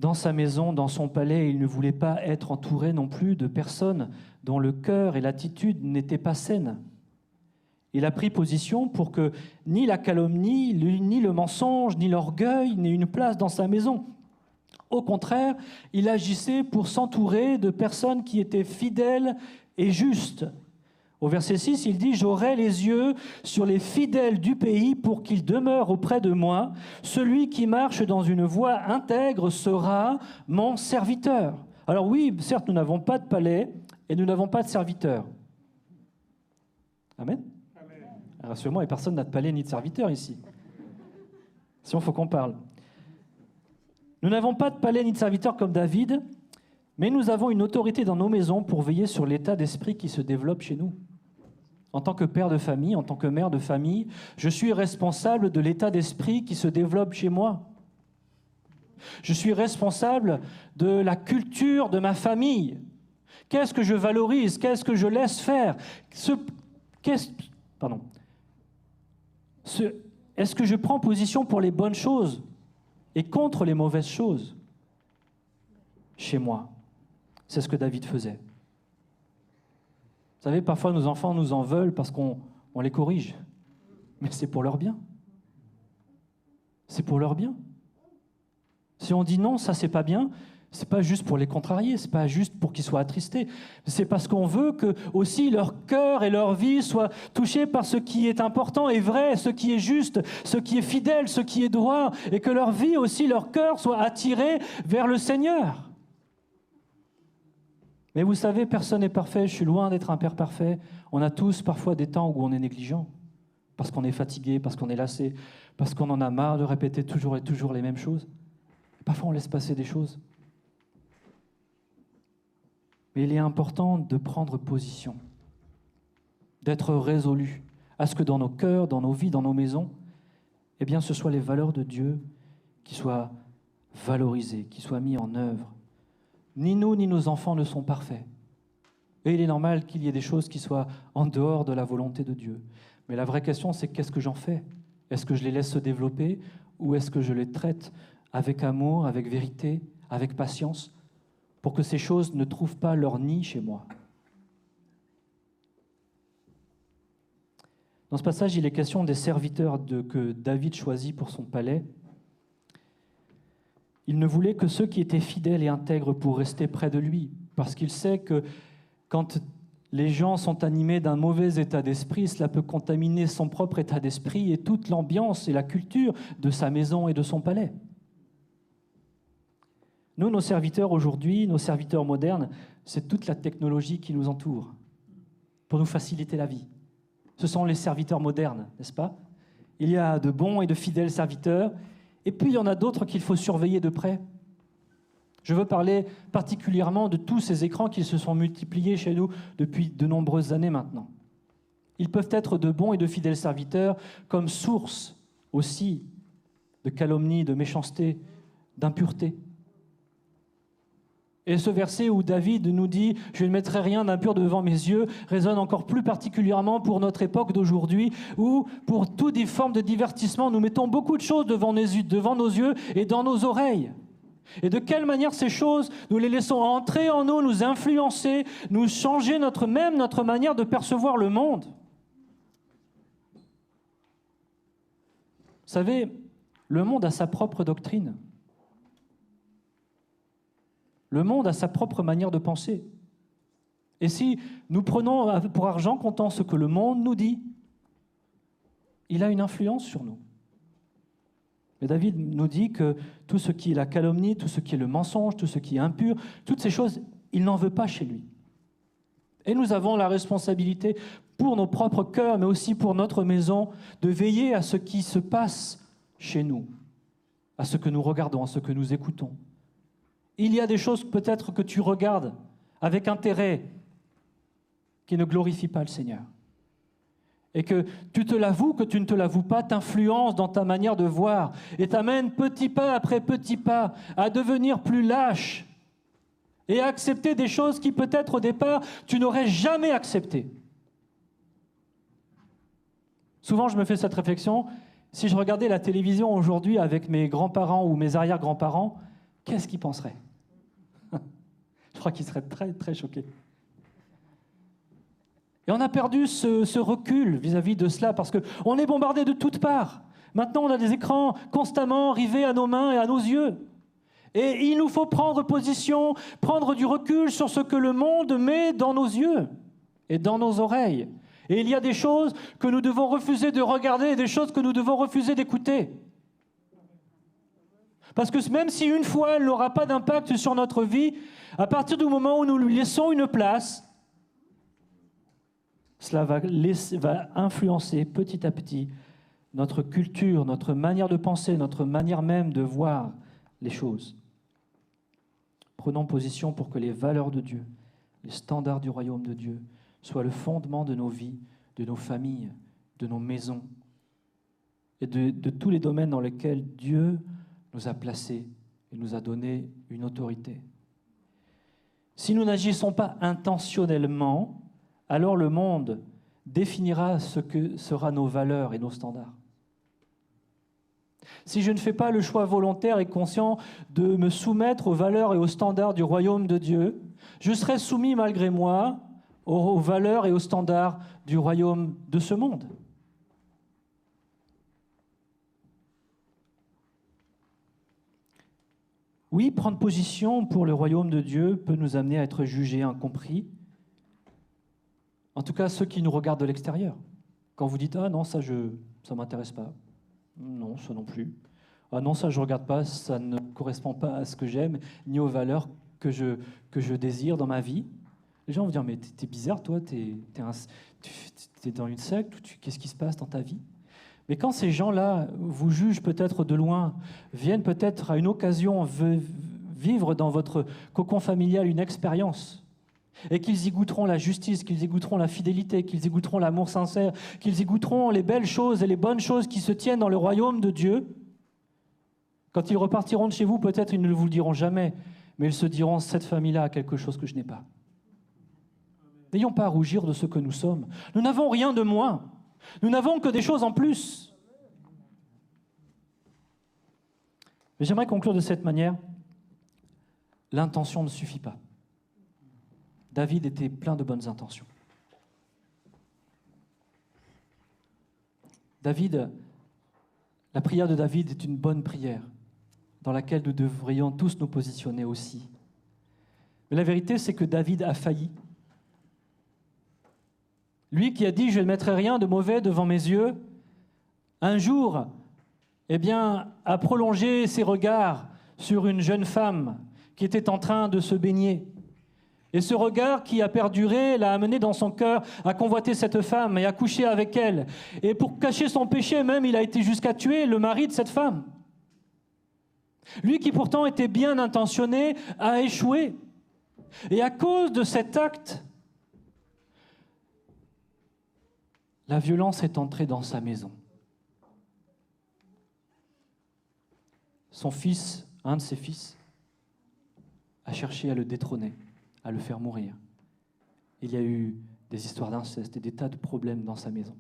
Dans sa maison, dans son palais, il ne voulait pas être entouré non plus de personnes dont le cœur et l'attitude n'étaient pas saines. Il a pris position pour que ni la calomnie, ni le mensonge, ni l'orgueil n'aient une place dans sa maison. Au contraire, il agissait pour s'entourer de personnes qui étaient fidèles et justes. Au verset 6, il dit « J'aurai les yeux sur les fidèles du pays pour qu'ils demeurent auprès de moi. Celui qui marche dans une voie intègre sera mon serviteur. » Alors oui, certes, nous n'avons pas de palais et nous n'avons pas de serviteur. Amen. Rassure-moi, et personne n'a de palais ni de serviteur ici. Sinon, il faut qu'on parle. Nous n'avons pas de palais ni de serviteur comme David, mais nous avons une autorité dans nos maisons pour veiller sur l'état d'esprit qui se développe chez nous. En tant que père de famille, en tant que mère de famille, je suis responsable de l'état d'esprit qui se développe chez moi. Je suis responsable de la culture de ma famille. Qu'est-ce que je valorise? Qu'est-ce que je laisse faire? Est-ce que je prends position pour les bonnes choses et contre les mauvaises choses chez moi? C'est ce que David faisait. Vous savez, parfois nos enfants nous en veulent parce qu'on les corrige. Mais c'est pour leur bien. C'est pour leur bien. Si on dit non, ça c'est pas bien, c'est pas juste pour les contrarier, c'est pas juste pour qu'ils soient attristés. C'est parce qu'on veut que aussi leur cœur et leur vie soient touchés par ce qui est important et vrai, ce qui est juste, ce qui est fidèle, ce qui est droit, et que leur vie aussi, leur cœur soit attiré vers le Seigneur. Mais vous savez, personne n'est parfait, je suis loin d'être un père parfait. On a tous parfois des temps où on est négligent, parce qu'on est fatigué, parce qu'on est lassé, parce qu'on en a marre de répéter toujours et toujours les mêmes choses. Parfois, on laisse passer des choses. Mais il est important de prendre position, d'être résolu à ce que dans nos cœurs, dans nos vies, dans nos maisons, eh bien, ce soient les valeurs de Dieu qui soient valorisées, qui soient mises en œuvre. Ni nous, ni nos enfants ne sont parfaits. Et il est normal qu'il y ait des choses qui soient en dehors de la volonté de Dieu. Mais la vraie question, c'est qu'est-ce que j'en fais? Est-ce que je les laisse se développer ou est-ce que je les traite avec amour, avec vérité, avec patience, pour que ces choses ne trouvent pas leur nid chez moi? Dans ce passage, il est question des serviteurs que David choisit pour son palais. Il ne voulait que ceux qui étaient fidèles et intègres pour rester près de lui, parce qu'il sait que quand les gens sont animés d'un mauvais état d'esprit, cela peut contaminer son propre état d'esprit et toute l'ambiance et la culture de sa maison et de son palais. Nous, nos serviteurs aujourd'hui, nos serviteurs modernes, c'est toute la technologie qui nous entoure pour nous faciliter la vie. Ce sont les serviteurs modernes, n'est-ce pas? Il y a de bons et de fidèles serviteurs, et puis il y en a d'autres qu'il faut surveiller de près. Je veux parler particulièrement de tous ces écrans qui se sont multipliés chez nous depuis de nombreuses années maintenant. Ils peuvent être de bons et de fidèles serviteurs, comme source aussi de calomnie, de méchanceté, d'impureté. Et ce verset où David nous dit « Je ne mettrai rien d'impur devant mes yeux » résonne encore plus particulièrement pour notre époque d'aujourd'hui, où pour toutes les formes de divertissement, nous mettons beaucoup de choses devant nos yeux et dans nos oreilles. Et de quelle manière ces choses, nous les laissons entrer en nous, nous influencer, nous changer notre manière de percevoir le monde. Vous savez, le monde a sa propre doctrine. Le monde a sa propre manière de penser. Et si nous prenons pour argent comptant ce que le monde nous dit, il a une influence sur nous. Et David nous dit que tout ce qui est la calomnie, tout ce qui est le mensonge, tout ce qui est impur, toutes ces choses, il n'en veut pas chez lui. Et nous avons la responsabilité pour nos propres cœurs, mais aussi pour notre maison, de veiller à ce qui se passe chez nous, à ce que nous regardons, à ce que nous écoutons. Il y a des choses peut-être que tu regardes avec intérêt qui ne glorifient pas le Seigneur. Et que tu te l'avoues, que tu ne te l'avoues pas, t'influence dans ta manière de voir et t'amène petit pas après petit pas à devenir plus lâche et à accepter des choses qui peut-être au départ tu n'aurais jamais acceptées. Souvent je me fais cette réflexion, si je regardais la télévision aujourd'hui avec mes grands-parents ou mes arrière-grands-parents, qu'est-ce qu'ils penseraient ? Je crois qu'ils seraient très, très choqués. Et on a perdu ce recul vis-à-vis de cela parce qu'on est bombardé de toutes parts. Maintenant, on a des écrans constamment rivés à nos mains et à nos yeux. Et il nous faut prendre position, prendre du recul sur ce que le monde met dans nos yeux et dans nos oreilles. Et il y a des choses que nous devons refuser de regarder et des choses que nous devons refuser d'écouter. Parce que même si une fois, elle n'aura pas d'impact sur notre vie, à partir du moment où nous lui laissons une place, cela va influencer petit à petit notre culture, notre manière de penser, notre manière même de voir les choses. Prenons position pour que les valeurs de Dieu, les standards du royaume de Dieu, soient le fondement de nos vies, de nos familles, de nos maisons et de tous les domaines dans lesquels Dieu nous a placés et nous a donné une autorité. Si nous n'agissons pas intentionnellement, alors le monde définira ce que seront nos valeurs et nos standards. Si je ne fais pas le choix volontaire et conscient de me soumettre aux valeurs et aux standards du royaume de Dieu, je serai soumis malgré moi aux valeurs et aux standards du royaume de ce monde. Oui, prendre position pour le royaume de Dieu peut nous amener à être jugés, incompris. En tout cas, ceux qui nous regardent de l'extérieur. Quand vous dites « Ah non, ça ne m'intéresse pas. Non, ça non plus. Ah non, ça je ne regarde pas, ça ne correspond pas à ce que j'aime, ni aux valeurs que je désire dans ma vie. » Les gens vont dire « Mais t'es bizarre, toi, t'es dans une secte, qu'est-ce qui se passe dans ta vie ?» Mais quand ces gens-là vous jugent peut-être de loin, viennent peut-être à une occasion vivre dans votre cocon familial une expérience, et qu'ils y goûteront la justice, qu'ils y goûteront la fidélité, qu'ils y goûteront l'amour sincère, qu'ils y goûteront les belles choses et les bonnes choses qui se tiennent dans le royaume de Dieu, quand ils repartiront de chez vous, peut-être ils ne vous le diront jamais, mais ils se diront « Cette famille-là a quelque chose que je n'ai pas. » N'ayons pas à rougir de ce que nous sommes. Nous n'avons rien de moins. Nous n'avons que des choses en plus. Mais j'aimerais conclure de cette manière. L'intention ne suffit pas. David était plein de bonnes intentions. La prière de David est une bonne prière dans laquelle nous devrions tous nous positionner aussi. Mais la vérité, c'est que David a failli. Lui qui a dit « Je ne mettrai rien de mauvais devant mes yeux », un jour, a prolongé ses regards sur une jeune femme qui était en train de se baigner. Et ce regard qui a perduré l'a amené dans son cœur à convoiter cette femme et à coucher avec elle. Et pour cacher son péché même, il a été jusqu'à tuer le mari de cette femme. Lui qui pourtant était bien intentionné a échoué. Et à cause de cet acte, la violence est entrée dans sa maison. Son fils, un de ses fils, a cherché à le détrôner, à le faire mourir. Il y a eu des histoires d'inceste et des tas de problèmes dans sa maison.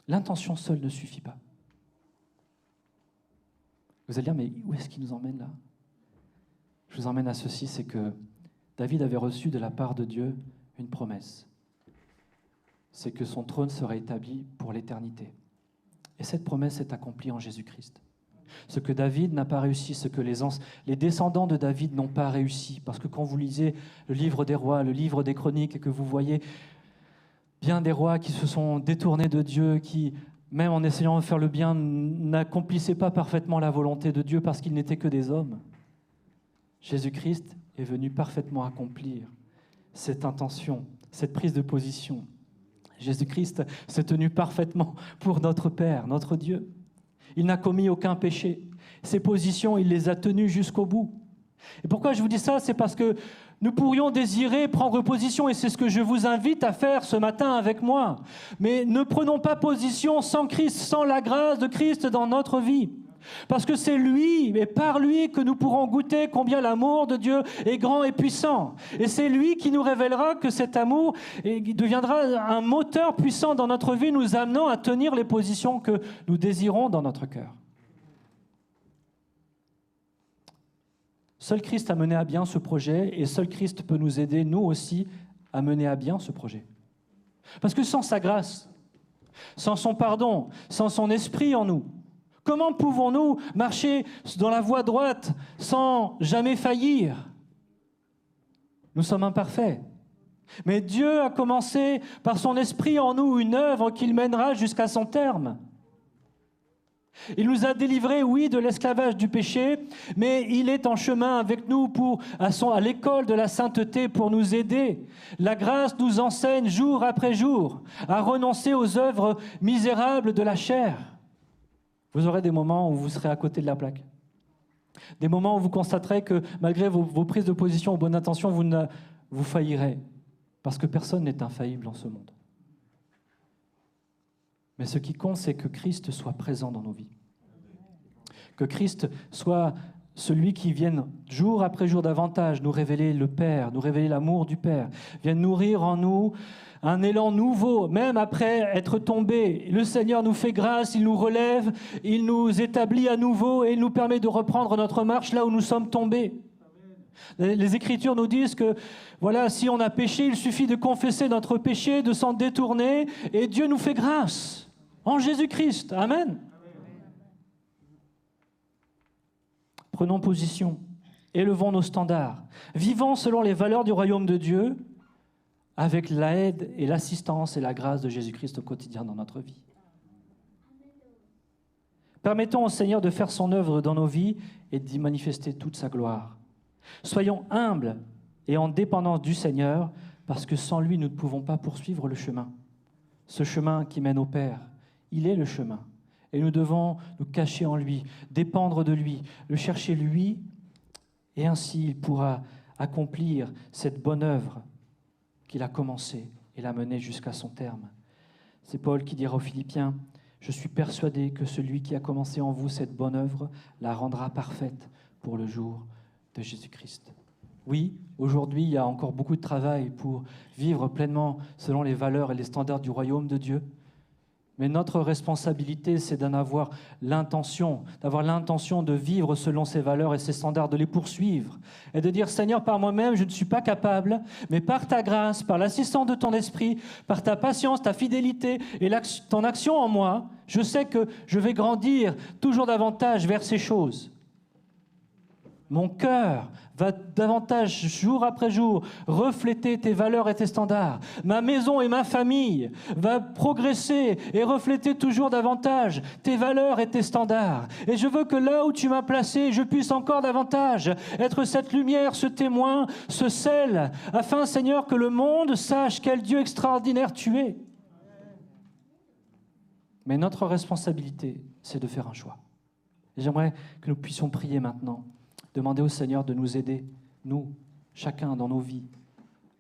L'intention seule ne suffit pas. Vous allez dire, mais où est-ce qu'il nous emmène là? Je vous emmène à ceci, c'est que David avait reçu de la part de Dieu une promesse. C'est que son trône serait établi pour l'éternité. Et cette promesse est accomplie en Jésus-Christ. Ce que David n'a pas réussi, ce que les descendants de David n'ont pas réussi, parce que quand vous lisez le livre des rois, le livre des chroniques, et que vous voyez bien des rois qui se sont détournés de Dieu, qui, même en essayant de faire le bien, n'accomplissaient pas parfaitement la volonté de Dieu parce qu'ils n'étaient que des hommes. Jésus-Christ est venu parfaitement accomplir cette intention, cette prise de position. Jésus-Christ s'est tenu parfaitement pour notre Père, notre Dieu. Il n'a commis aucun péché. Ses positions, il les a tenues jusqu'au bout. Et pourquoi je vous dis ça? C'est parce que nous pourrions désirer prendre position, et c'est ce que je vous invite à faire ce matin avec moi. Mais ne prenons pas position sans Christ, sans la grâce de Christ dans notre vie. Parce que c'est lui, et par lui, que nous pourrons goûter combien l'amour de Dieu est grand et puissant. Et c'est lui qui nous révélera que cet amour deviendra un moteur puissant dans notre vie, nous amenant à tenir les positions que nous désirons dans notre cœur. Seul Christ a mené à bien ce projet, et seul Christ peut nous aider, nous aussi, à mener à bien ce projet. Parce que sans sa grâce, sans son pardon, sans son esprit en nous, comment pouvons-nous marcher dans la voie droite sans jamais faillir? Nous sommes imparfaits. Mais Dieu a commencé par son esprit en nous une œuvre qu'il mènera jusqu'à son terme. Il nous a délivrés, oui, de l'esclavage du péché, mais il est en chemin avec nous à l'école de la sainteté pour nous aider. La grâce nous enseigne jour après jour à renoncer aux œuvres misérables de la chair. Vous aurez des moments où vous serez à côté de la plaque. Des moments où vous constaterez que malgré vos prises de position aux bonnes intentions, vous faillirez. Parce que personne n'est infaillible en ce monde. Mais ce qui compte, c'est que Christ soit présent dans nos vies. Que Christ soit celui qui vienne jour après jour davantage nous révéler le Père, nous révéler l'amour du Père, vienne nourrir en nous un élan nouveau, même après être tombé. Le Seigneur nous fait grâce, il nous relève, il nous établit à nouveau et il nous permet de reprendre notre marche là où nous sommes tombés. Les Écritures nous disent que, voilà, si on a péché, il suffit de confesser notre péché, de s'en détourner, et Dieu nous fait grâce en Jésus-Christ. Amen. Prenons position, élevons nos standards, vivons selon les valeurs du royaume de Dieu, avec l'aide et l'assistance et la grâce de Jésus-Christ au quotidien dans notre vie. Permettons au Seigneur de faire son œuvre dans nos vies et d'y manifester toute sa gloire. Soyons humbles et en dépendance du Seigneur, parce que sans lui, nous ne pouvons pas poursuivre le chemin. Ce chemin qui mène au Père, il est le chemin. Et nous devons nous cacher en lui, dépendre de lui, le chercher lui, et ainsi il pourra accomplir cette bonne œuvre qu'il a commencée et la mener jusqu'à son terme. C'est Paul qui dira aux Philippiens, « Je suis persuadé que celui qui a commencé en vous cette bonne œuvre la rendra parfaite pour le jour de Jésus-Christ. » Oui, aujourd'hui, il y a encore beaucoup de travail pour vivre pleinement selon les valeurs et les standards du royaume de Dieu. Mais notre responsabilité, c'est d'avoir l'intention de vivre selon ces valeurs et ces standards, de les poursuivre. Et de dire, Seigneur, par moi-même, je ne suis pas capable, mais par ta grâce, par l'assistance de ton esprit, par ta patience, ta fidélité et ton action en moi, je sais que je vais grandir toujours davantage vers ces choses. Mon cœur va davantage, jour après jour, refléter tes valeurs et tes standards. Ma maison et ma famille va progresser et refléter toujours davantage tes valeurs et tes standards. Et je veux que là où tu m'as placé, je puisse encore davantage être cette lumière, ce témoin, ce sel, afin, Seigneur, que le monde sache quel Dieu extraordinaire tu es. Mais notre responsabilité, c'est de faire un choix. Et j'aimerais que nous puissions prier maintenant, demander au Seigneur de nous aider, nous, chacun dans nos vies,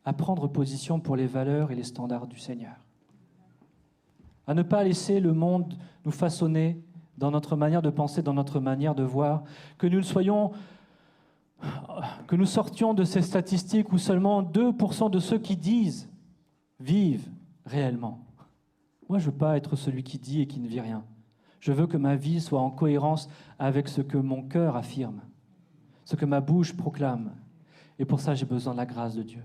à prendre position pour les valeurs et les standards du Seigneur. À ne pas laisser le monde nous façonner dans notre manière de penser, dans notre manière de voir, que nous sortions de ces statistiques où seulement 2% de ceux qui disent vivent réellement. Moi, je ne veux pas être celui qui dit et qui ne vit rien. Je veux que ma vie soit en cohérence avec ce que mon cœur affirme, ce que ma bouche proclame. Et pour ça, j'ai besoin de la grâce de Dieu.